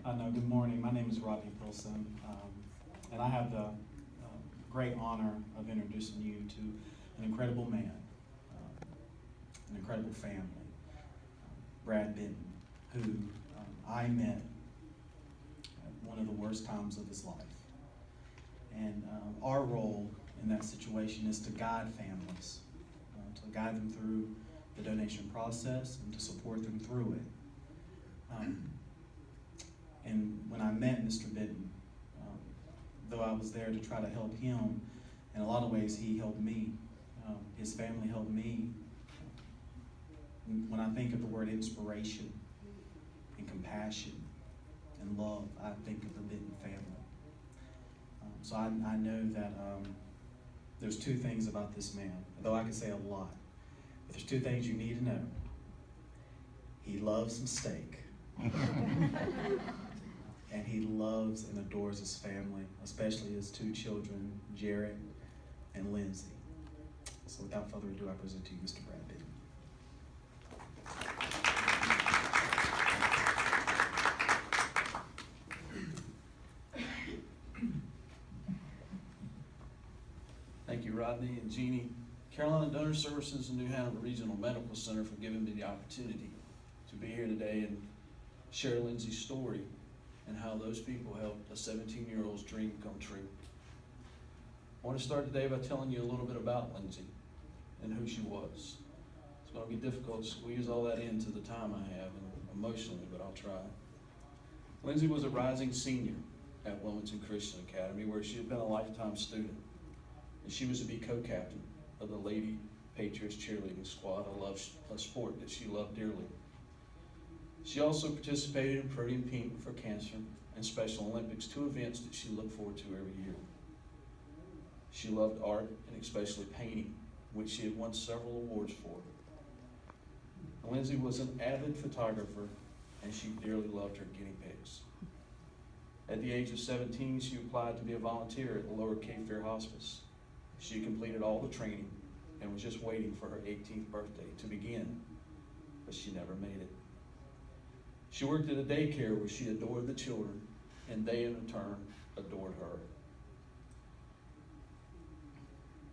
No, good morning. My name is Robbie Pilson, and I have the great honor of introducing you to an incredible man, an incredible family, Brad Benton, who I met at one of the worst times of his life. And our role in that situation is to guide families, to guide them through the donation process and to support them through it. And when I met Mr. Benton, though I was there to try to help him, in a lot of ways he helped me. His family helped me. When I think of the word inspiration and compassion and love, I think of the Benton family. So I know that there's two things about this man, though I could say a lot. But there's two things you need to know. He loves some steak. And he loves and adores his family, especially his two children, Jared and Lindsay. So without further ado, I present to you Mr. Brad Benton. Thank you, Rodney and Jeannie. Carolina Donor Services and New Hanover Regional Medical Center for giving me the opportunity to be here today and share Lindsays Story and how those people helped a 17-year-old's dream come true. I want to start today by telling you a little bit about Lindsay and who she was. It's going to be difficult to squeeze all that into the time I have emotionally, but I'll try. Lindsay was a rising senior at Wilmington Christian Academy, where she had been a lifetime student. And she was to be co-captain of the Lady Patriots cheerleading squad, a sport that she loved dearly. She also participated in Protein Pink for Cancer and Special Olympics, two events that she looked forward to every year. She loved art and especially painting, which she had won several awards for. Lindsay was an avid photographer, and she dearly loved her guinea pigs. At the age of 17, she applied to be a volunteer at the Lower Cape Fear Hospice. She completed all the training and was just waiting for her 18th birthday to begin, but she never made it. She worked at a daycare where she adored the children, and they in turn adored her.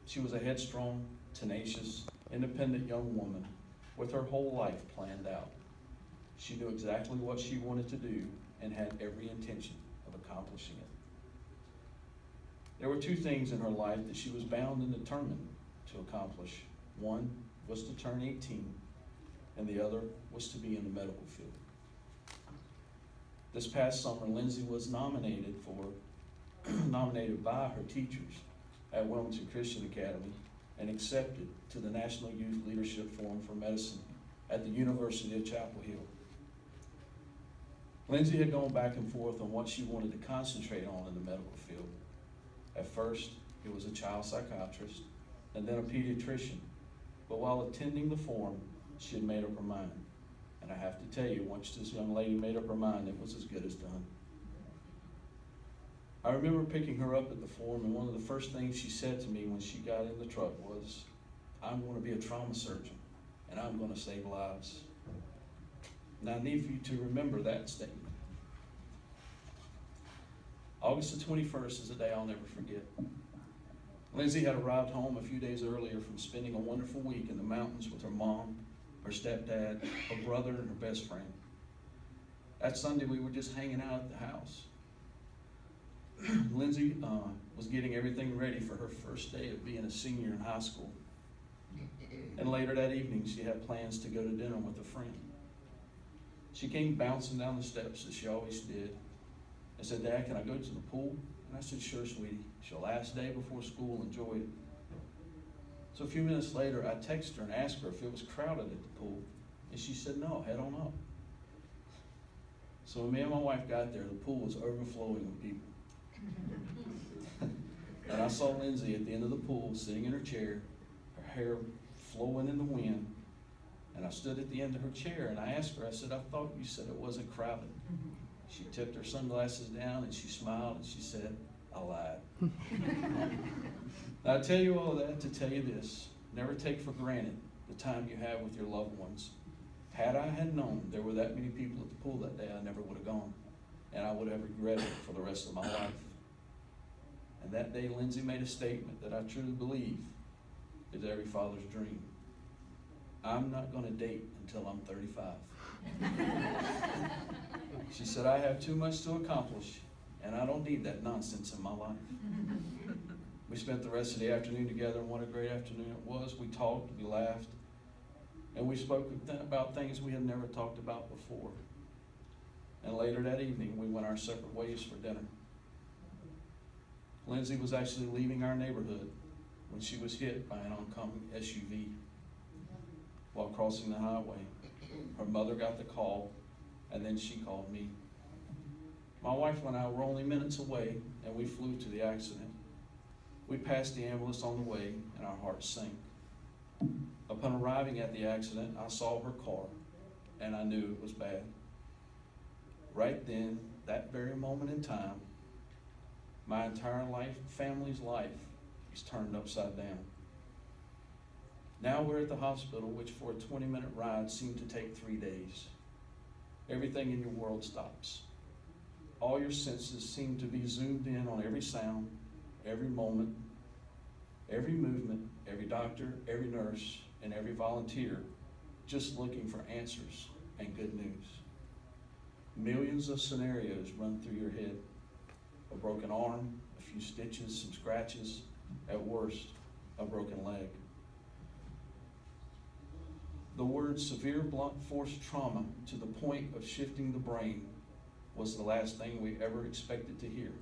She was a headstrong, tenacious, independent young woman with her whole life planned out. She knew exactly what she wanted to do and had every intention of accomplishing it. There were two things in her life that she was bound and determined to accomplish. One was to turn 18, and the other was to be in the medical field. This past summer, Lindsay was nominated by her teachers at Wilmington Christian Academy and accepted to the National Youth Leadership Forum for Medicine at the University of Chapel Hill. Lindsay had gone back and forth on what she wanted to concentrate on in the medical field. At first, it was a child psychiatrist and then a pediatrician, but while attending the forum, she had made up her mind. And I have to tell you, once this young lady made up her mind, it was as good as done. I remember picking her up at the forum, and one of the first things she said to me when she got in the truck was, "I'm going to be a trauma surgeon, and I'm going to save lives." Now I need for you to remember that statement. August the 21st is a day I'll never forget. Lindsay had arrived home a few days earlier from spending a wonderful week in the mountains with her mom, her stepdad, her brother, and her best friend. That Sunday, we were just hanging out at the house. Lindsay was getting everything ready for her first day of being a senior in high school. And later that evening, she had plans to go to dinner with a friend. She came bouncing down the steps, as she always did, and said, "Dad, can I go to the pool?" And I said, "Sure, sweetie. It's your last day before school. Enjoy it." So a few minutes later, I texted her and asked her if it was crowded at the pool. And she said, "No, head on up." So when me and my wife got there, the pool was overflowing with people. And I saw Lindsay at the end of the pool, sitting in her chair, her hair flowing in the wind. And I stood at the end of her chair and I asked her, I said, "I thought you said it wasn't crowded." She tipped her sunglasses down and she smiled and she said, "I lied." Now, I tell you all that to tell you this: never take for granted the time you have with your loved ones. Had I had known there were that many people at the pool that day, I never would have gone. and I would have regretted it for the rest of my life. And that day, Lindsay made a statement that I truly believe is every father's dream. I'm not going to date until I'm 35. She said, I have too much to accomplish, and I don't need that nonsense in my life. We spent the rest of the afternoon together, and what a great afternoon it was. We talked, we laughed, and we spoke about things we had never talked about before. And later that evening, we went our separate ways for dinner. Lindsay was actually leaving our neighborhood when she was hit by an oncoming SUV while crossing the highway. Her mother got the call, and then she called me. My wife and I were only minutes away, and we flew to the accident. We passed the ambulance on the way, and our hearts sank. Upon arriving at the accident, I saw her car, and I knew it was bad. Right then, that very moment in time, my entire family's life was turned upside down. Now we're at the hospital, which for a 20-minute ride seemed to take 3 days. Everything in your world stops. All your senses seem to be zoomed in on every sound, every moment, every movement, every doctor, every nurse, and every volunteer, just looking for answers and good news. Millions of scenarios run through your head. A broken arm, a few stitches, some scratches, at worst, a broken leg. The word severe blunt force trauma to the point of shifting the brain was the last thing we ever expected to hear.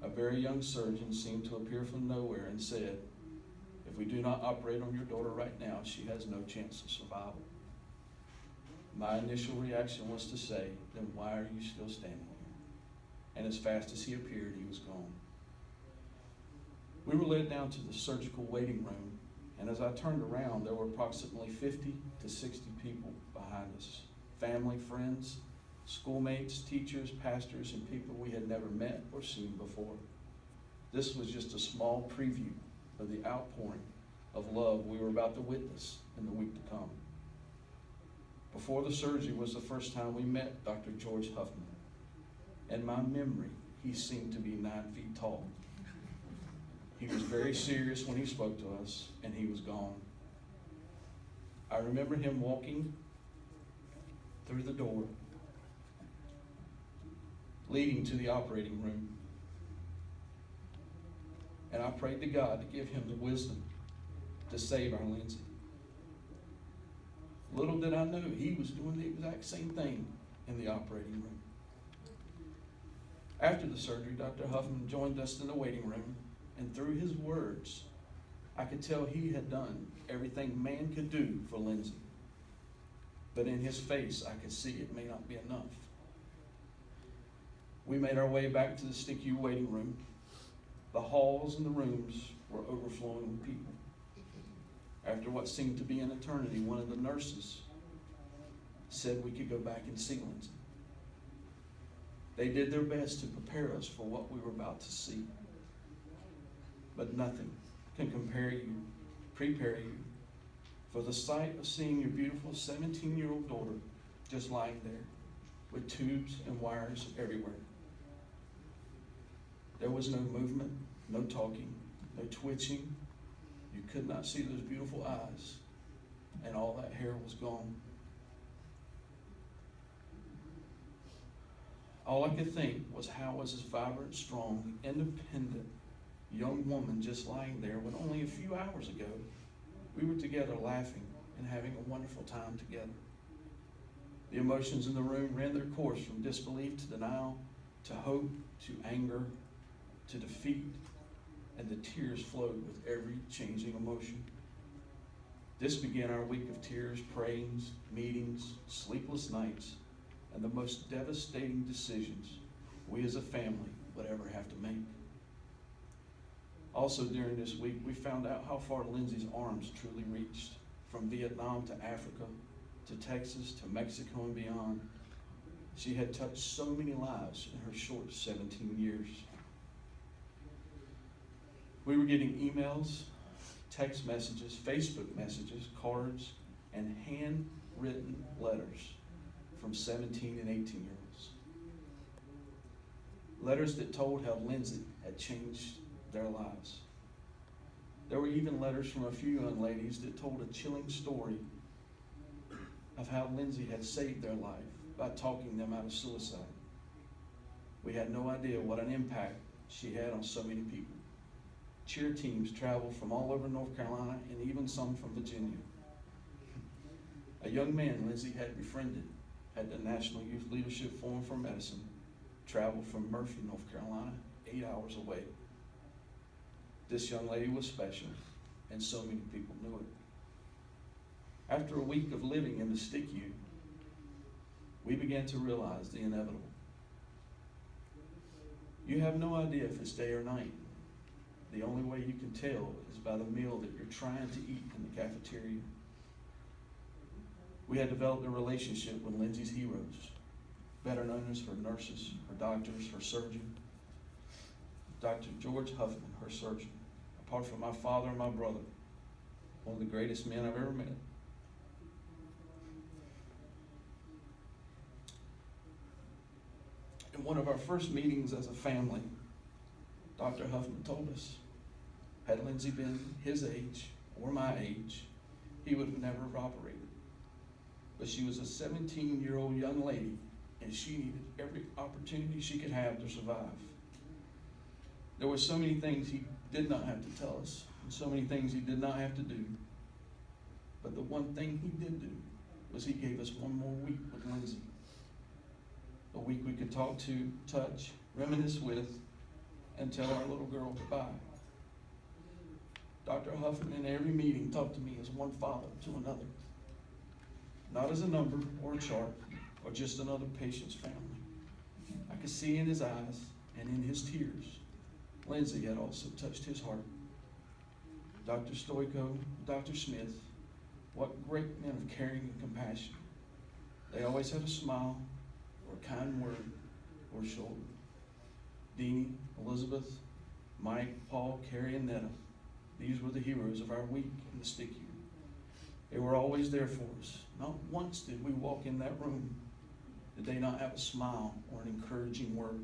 A very young surgeon seemed to appear from nowhere and said, if we do not operate on your daughter right now, she has no chance of survival. My initial reaction was to say, then why are you still standing here? And as fast as he appeared, he was gone. We were led down to the surgical waiting room, and as I turned around, there were approximately 50 to 60 people behind us. Family, friends, schoolmates, teachers, pastors, and people we had never met or seen before. This was just a small preview of the outpouring of love we were about to witness in the week to come. Before the surgery was the first time we met Dr. George Huffman. In my memory, he seemed to be 9 feet tall. He was very serious when he spoke to us, and he was gone. I remember him walking through the door, leading to the operating room. And I prayed to God to give him the wisdom to save our Lindsay. Little did I know he was doing the exact same thing in the operating room. After the surgery, Dr. Huffman joined us in the waiting room, and through his words, I could tell he had done everything man could do for Lindsay. But in his face, I could see it may not be enough. We made our way back to the STICU waiting room. The halls and the rooms were overflowing with people. After what seemed to be an eternity, one of the nurses said we could go back and see Lindsay. They did their best to prepare us for what we were about to see. But nothing can prepare you for the sight of seeing your beautiful 17-year-old daughter just lying there with tubes and wires everywhere. There was no movement, no talking, no twitching. You could not see those beautiful eyes, and all that hair was gone. All I could think was, how was this vibrant, strong, independent young woman just lying there when only a few hours ago we were together laughing and having a wonderful time together. The emotions in the room ran their course from disbelief to denial, to hope, to anger, to defeat, and the tears flowed with every changing emotion. This began our week of tears, prayings, meetings, sleepless nights, and the most devastating decisions we as a family would ever have to make. Also during this week, we found out how far Lindsay's arms truly reached, from Vietnam to Africa, to Texas, to Mexico and beyond. She had touched so many lives in her short 17 years. We were getting emails, text messages, Facebook messages, cards, and handwritten letters from 17 and 18-year-olds. Letters that told how Lindsay had changed their lives. There were even letters from a few young ladies that told a chilling story of how Lindsay had saved their life by talking them out of suicide. We had no idea what an impact she had on so many people. Cheer teams traveled from all over North Carolina and even some from Virginia. A young man Lindsay had befriended at the National Youth Leadership Forum for Medicine traveled from Murphy, North Carolina, 8 hours away. This young lady was special, and so many people knew it. After a week of living in the STICU, we began to realize the inevitable. You have no idea if it's day or night. The only way you can tell is by the meal that you're trying to eat in the cafeteria. We had developed a relationship with Lindsay's heroes, better known as her nurses, her doctors, her surgeon. Dr. George Huffman, her surgeon. Apart from my father and my brother, one of the greatest men I've ever met. In one of our first meetings as a family, Dr. Huffman told us, had Lindsay been his age or my age, he would have never have operated. But she was a 17-year-old young lady, and she needed every opportunity she could have to survive. There were so many things he did not have to tell us, and so many things he did not have to do. But the one thing he did do was he gave us one more week with Lindsay. A week we could talk to, touch, reminisce with, and tell our little girl goodbye. Dr. Huffman in every meeting talked to me as one father to another. Not as a number or a chart or just another patient's family. I could see in his eyes and in his tears, Lindsay had also touched his heart. Dr. Stoyko, Dr. Smith, what great men of caring and compassion. They always had a smile or a kind word or a shoulder. Deanie, Elizabeth, Mike, Paul, Carrie, and Netta. These were the heroes of our week in the STICU. They were always there for us. Not once did we walk in that room did they not have a smile or an encouraging word.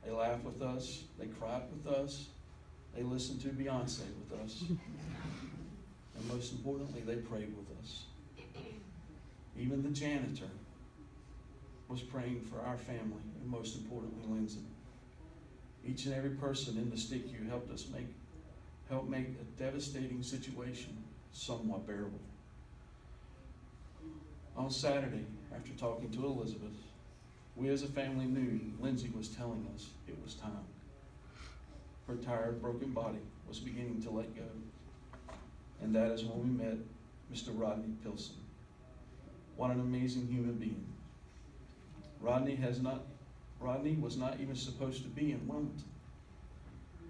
They laughed with us, they cried with us, they listened to Beyonce with us, and most importantly, they prayed with us. Even the janitor was praying for our family, and most importantly, Lindsay. Each and every person in the STICU helped make a devastating situation somewhat bearable. On Saturday, after talking to Elizabeth, we as a family knew Lindsay was telling us it was time. Her tired, broken body was beginning to let go. And that is when we met Mr. Rodney Pilson. What an amazing human being. Rodney was not even supposed to be in Wilmington.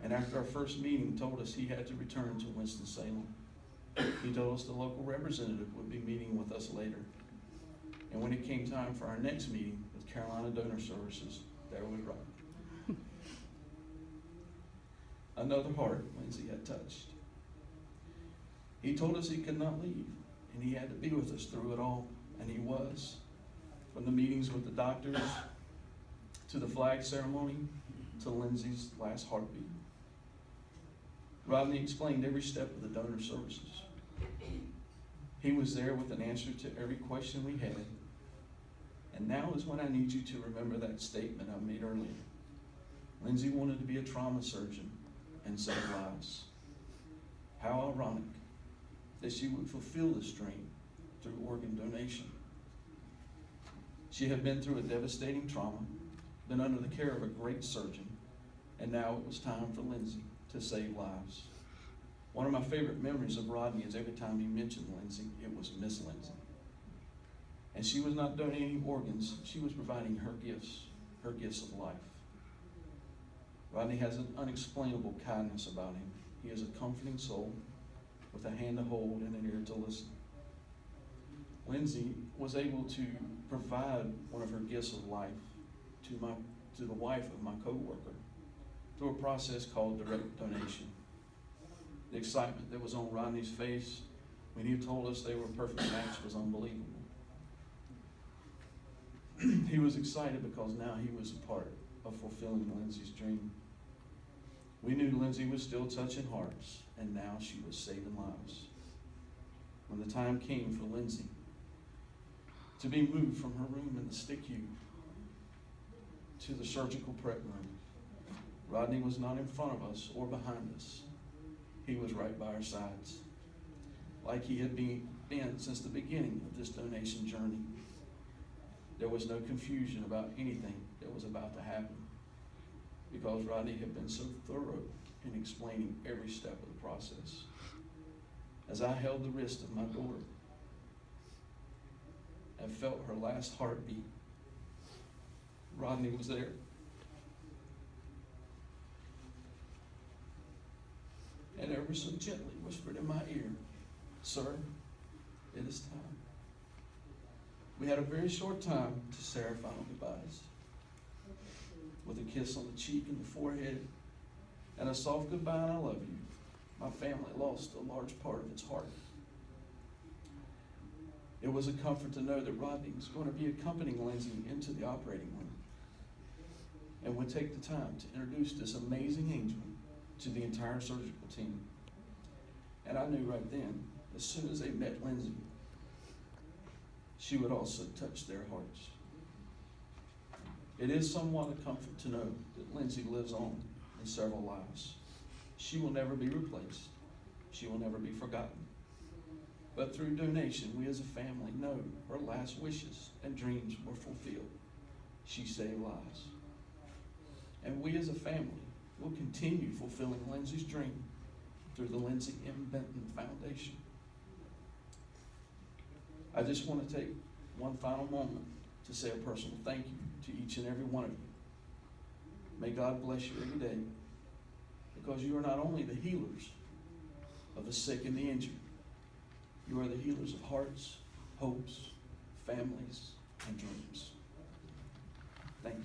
And after our first meeting, told us he had to return to Winston-Salem. He told us the local representative would be meeting with us later. And when it came time for our next meeting with Carolina Donor Services, there was Rodney. Another heart Lindsay had touched. He told us he could not leave, and he had to be with us through it all, and he was. From the meetings with the doctors, to the flag ceremony, to Lindsay's last heartbeat. Rodney explained every step of the donor services. He was there with an answer to every question we had. And now is when I need you to remember that statement I made earlier. Lindsay wanted to be a trauma surgeon and save lives. How ironic that she would fulfill this dream through organ donation. She had been through a devastating trauma, been under the care of a great surgeon, and now it was time for Lindsay to save lives. One of my favorite memories of Rodney is every time he mentioned Lindsay, it was Miss Lindsay. And she was not donating organs, she was providing her gifts of life. Rodney has an unexplainable kindness about him. He is a comforting soul with a hand to hold and an ear to listen. Lindsay was able to provide one of her gifts of life to the wife of my co-worker through a process called direct donation. The excitement that was on Rodney's face when he told us they were a perfect match was unbelievable. He was excited because now he was a part of fulfilling Lindsay's dream. We knew Lindsay was still touching hearts, and now she was saving lives. When the time came for Lindsay to be moved from her room in the STICU to the surgical prep room, Rodney was not in front of us or behind us. He was right by our sides, like he had been since the beginning of this donation journey. There was no confusion about anything that was about to happen, because Rodney had been so thorough in explaining every step of the process. As I held the wrist of my daughter and felt her last heartbeat, Rodney was there. And ever so gently whispered in my ear, "Sir, it is time." We had a very short time to say our final goodbyes, with a kiss on the cheek and the forehead, and a soft goodbye and "I love you." My family lost a large part of its heart. It was a comfort to know that Rodney was going to be accompanying Lindsay into the operating room and would take the time to introduce this amazing angel to the entire surgical team. And I knew right then, as soon as they met Lindsay, she would also touch their hearts. It is somewhat a comfort to know that Lindsay lives on in several lives. She will never be replaced. She will never be forgotten. But through donation, we as a family know her last wishes and dreams were fulfilled. She saved lives. And we as a family will continue fulfilling Lindsay's dream through the Lindsay M. Benton Foundation. I just want to take one final moment to say a personal thank you to each and every one of you. May God bless you every day, because you are not only the healers of the sick and the injured, you are the healers of hearts, hopes, families, and dreams. Thank you.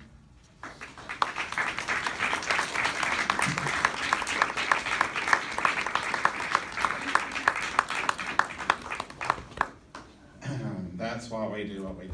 That's why we do what we do.